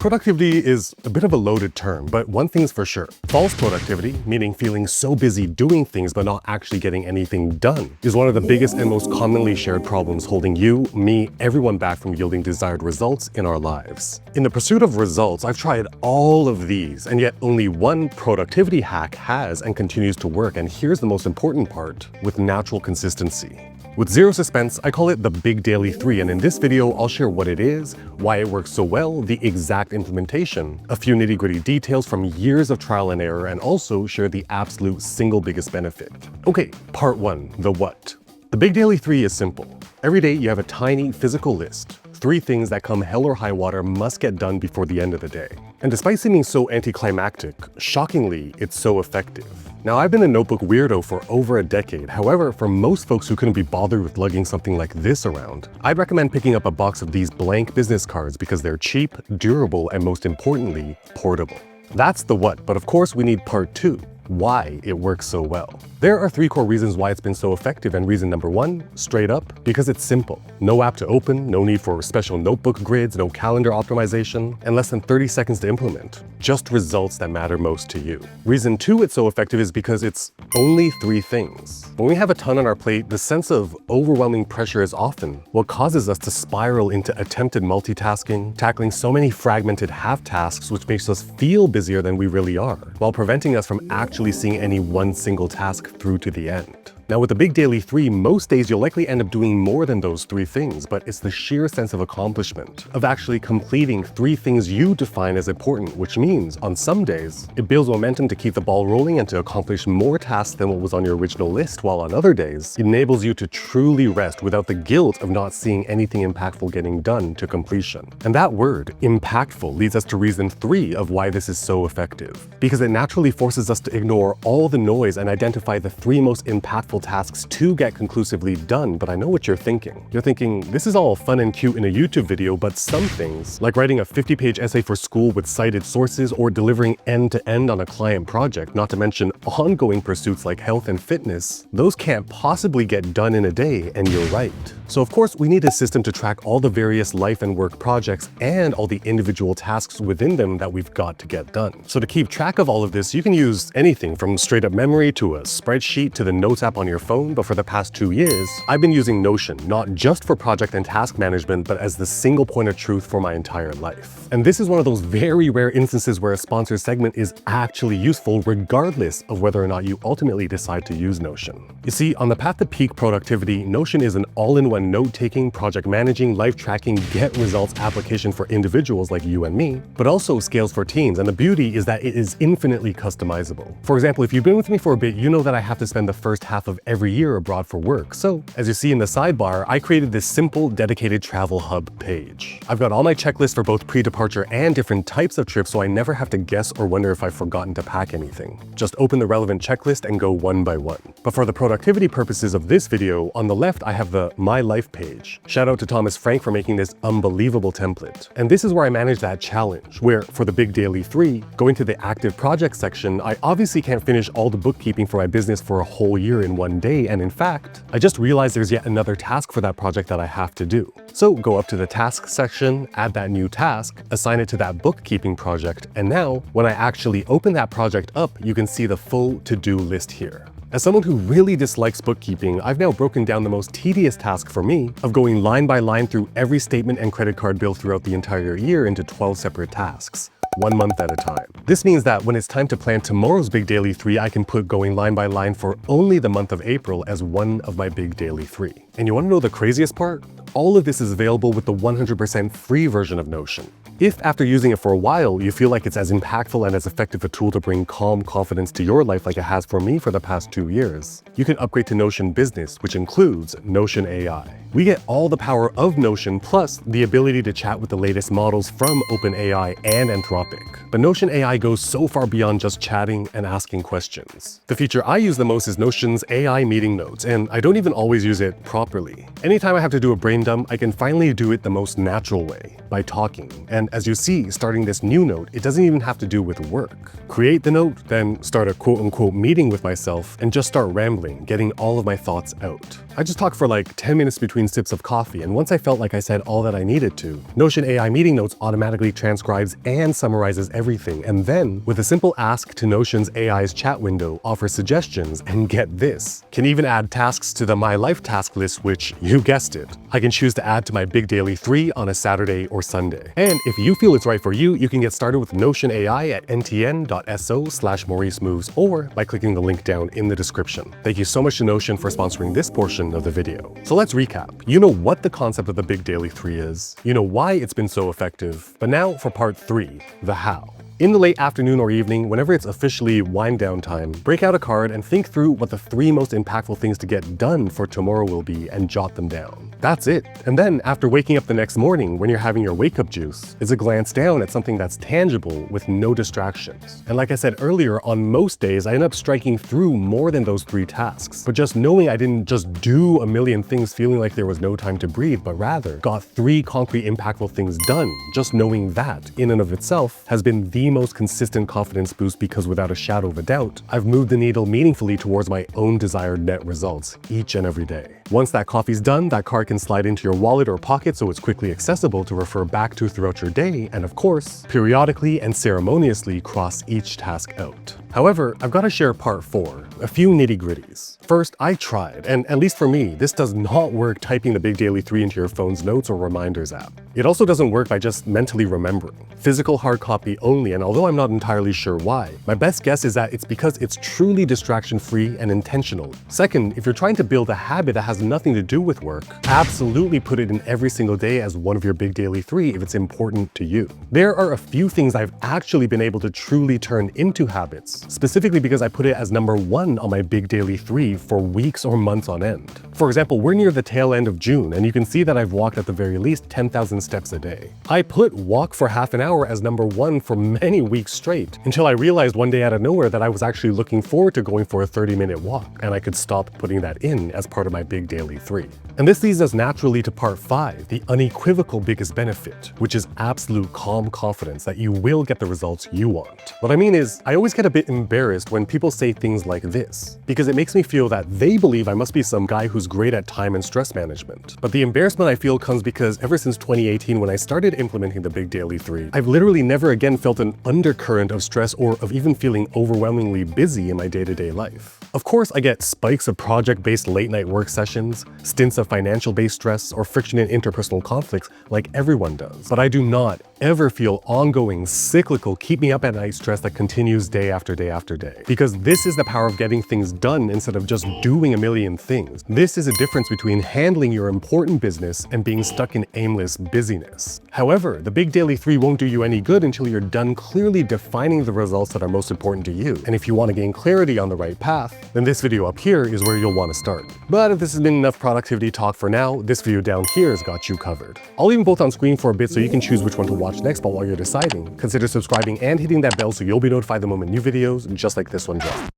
Productivity is a bit of a loaded term, but one thing's for sure. False productivity, meaning feeling so busy doing things but not actually getting anything done, is one of the biggest and most commonly shared problems holding you, me, everyone back from yielding desired results in our lives. In the pursuit of results, I've tried all of these, and yet only one productivity hack has and continues to work, and here's the most important part: with natural consistency. With zero suspense, I call it the Big Daily 3, and in this video, I'll share what it is, why it works so well, the exact implementation, a few nitty-gritty details from years of trial and error, and also share the absolute single biggest benefit. Okay, part 1, the what. The Big Daily 3 is simple. Every day you have a tiny physical list. 3 things that come hell or high water must get done before the end of the day. And despite seeming so anticlimactic, shockingly, it's so effective. Now, I've been a notebook weirdo for over a decade. However, for most folks who couldn't be bothered with lugging something like this around, I'd recommend picking up a box of these blank business cards because they're cheap, durable, and most importantly, portable. That's the what, but of course we need part 2. Why it works so well. There are 3 core reasons why it's been so effective, and reason number 1, straight up, because it's simple. No app to open, no need for special notebook grids, no calendar optimization, and less than 30 seconds to implement. Just results that matter most to you. Reason 2 it's so effective is because it's only 3 things. When we have a ton on our plate, the sense of overwhelming pressure is often what causes us to spiral into attempted multitasking, tackling so many fragmented half tasks, which makes us feel busier than we really are, while preventing us from actually seeing any one single task through to the end. Now, with the Big Daily 3, most days you'll likely end up doing more than those 3 things, but it's the sheer sense of accomplishment, of actually completing 3 things you define as important, which means, on some days, it builds momentum to keep the ball rolling and to accomplish more tasks than what was on your original list, while on other days, it enables you to truly rest without the guilt of not seeing anything impactful getting done to completion. And that word, impactful, leads us to reason 3 of why this is so effective. Because it naturally forces us to ignore all the noise and identify the 3 most impactful tasks to get conclusively done. But I know what you're thinking. You're thinking, this is all fun and cute in a YouTube video, but some things, like writing a 50-page essay for school with cited sources or delivering end-to-end on a client project, not to mention ongoing pursuits like health and fitness, those can't possibly get done in a day, and you're right. So of course, we need a system to track all the various life and work projects and all the individual tasks within them that we've got to get done. So to keep track of all of this, you can use anything from straight up memory to a spreadsheet to the notes app on your phone, but for the past 2 years, I've been using Notion, not just for project and task management, but as the single point of truth for my entire life. And this is one of those very rare instances where a sponsored segment is actually useful regardless of whether or not you ultimately decide to use Notion. You see, on the path to peak productivity, Notion is an all-in-one note-taking, project managing, life tracking, get results application for individuals like you and me, but also scales for teams, and the beauty is that it is infinitely customizable. For example, if you've been with me for a bit, you know that I have to spend the first half of every year abroad for work. So, as you see in the sidebar, I created this simple, dedicated travel hub page. I've got all my checklists for both pre-departure and different types of trips, so I never have to guess or wonder if I've forgotten to pack anything. Just open the relevant checklist and go one by one. But for the productivity purposes of this video, on the left I have the My Life page. Shout out to Thomas Frank for making this unbelievable template. And this is where I manage that challenge, where for the Big Daily 3, going to the active project section, I obviously can't finish all the bookkeeping for my business for a whole year in one day, and in fact, I just realized there's yet another task for that project that I have to do. So go up to the task section, add that new task, assign it to that bookkeeping project, and now, when I actually open that project up, you can see the full to-do list here. As someone who really dislikes bookkeeping, I've now broken down the most tedious task for me of going line by line through every statement and credit card bill throughout the entire year into 12 separate tasks, 1 month at a time. This means that when it's time to plan tomorrow's Big Daily 3, I can put going line by line for only the month of April as one of my Big Daily 3. And you want to know the craziest part? All of this is available with the 100% free version of Notion. If after using it for a while, you feel like it's as impactful and as effective a tool to bring calm confidence to your life like it has for me for the past 2 years, you can upgrade to Notion Business, which includes Notion AI. We get all the power of Notion plus the ability to chat with the latest models from OpenAI and Anthropic. But Notion AI goes so far beyond just chatting and asking questions. The feature I use the most is Notion's AI meeting notes, and I don't even always use it properly. Anytime I have to do a brain dump, I can finally do it the most natural way, by talking. And And as you see, starting this new note, it doesn't even have to do with work. Create the note, then start a quote-unquote meeting with myself and just start rambling, getting all of my thoughts out. I just talk for like 10 minutes between sips of coffee, and once I felt like I said all that I needed to, Notion AI meeting notes automatically transcribes and summarizes everything, and then, with a simple ask to Notion's AI's chat window, offers suggestions, and get this, can even add tasks to the My Life task list, which, you guessed it, I can choose to add to my Big Daily 3 on a Saturday or Sunday. And if you feel it's right for you, you can get started with Notion AI at ntn.so/Maurice moves or by clicking the link down in the description. Thank you so much to Notion for sponsoring this portion of the video. So let's recap. You know what the concept of the Big Daily 3 is. You know why it's been so effective. But now for part 3, the how. In the late afternoon or evening, whenever it's officially wind down time, break out a card and think through what the 3 most impactful things to get done for tomorrow will be and jot them down. That's it. And then after waking up the next morning when you're having your wake up juice, is a glance down at something that's tangible with no distractions. And like I said earlier, on most days I end up striking through more than those 3 tasks. But just knowing I didn't just do a million things feeling like there was no time to breathe, but rather got 3 concrete impactful things done, just knowing that in and of itself has been the most consistent confidence boost, because without a shadow of a doubt, I've moved the needle meaningfully towards my own desired net results each and every day. Once that coffee's done, that card can slide into your wallet or pocket so it's quickly accessible to refer back to throughout your day, and of course, periodically and ceremoniously cross each task out. However, I've got to share part 4, a few nitty-gritties. First, I tried, and at least for me, this does not work typing the Big Daily 3 into your phone's notes or reminders app. It also doesn't work by just mentally remembering. Physical hard copy only, and although I'm not entirely sure why, my best guess is that it's because it's truly distraction-free and intentional. Second, if you're trying to build a habit that has nothing to do with work, absolutely put it in every single day as one of your Big Daily 3 if it's important to you. There are a few things I've actually been able to truly turn into habits, specifically because I put it as number 1 on my Big Daily 3 for weeks or months on end. For example, we're near the tail end of June, and you can see that I've walked at the very least 10,000 steps a day. I put walk for half an hour as number 1 for many weeks straight, until I realized one day out of nowhere that I was actually looking forward to going for a 30-minute walk, and I could stop putting that in as part of my Big Daily 3. And this leads us naturally to part 5, the unequivocal biggest benefit, which is absolute calm confidence that you will get the results you want. What I mean is, I always get a bit embarrassed when people say things like this, because it makes me feel that they believe I must be some guy who's great at time and stress management. But the embarrassment I feel comes because ever since 2018, when I started implementing the Big Daily 3, I've literally never again felt an undercurrent of stress or of even feeling overwhelmingly busy in my day-to-day life. Of course, I get spikes of project-based late-night work sessions, stints of financial-based stress, or friction in interpersonal conflicts like everyone does. But I do not ever feel ongoing, cyclical, keep-me-up-at-night stress that continues day after day after day. Because this is the power of getting things done instead of just doing a million things. This is a difference between handling your important business and being stuck in aimless busyness. However, the Big Daily 3 won't do you any good until you're done clearly defining the results that are most important to you. And if you want to gain clarity on the right path, then this video up here is where you'll want to start. But if this has been enough productivity talk for now, this video down here has got you covered. I'll leave them both on screen for a bit so you can choose which one to watch next, but while you're deciding, consider subscribing and hitting that bell so you'll be notified the moment new videos just like this one drop.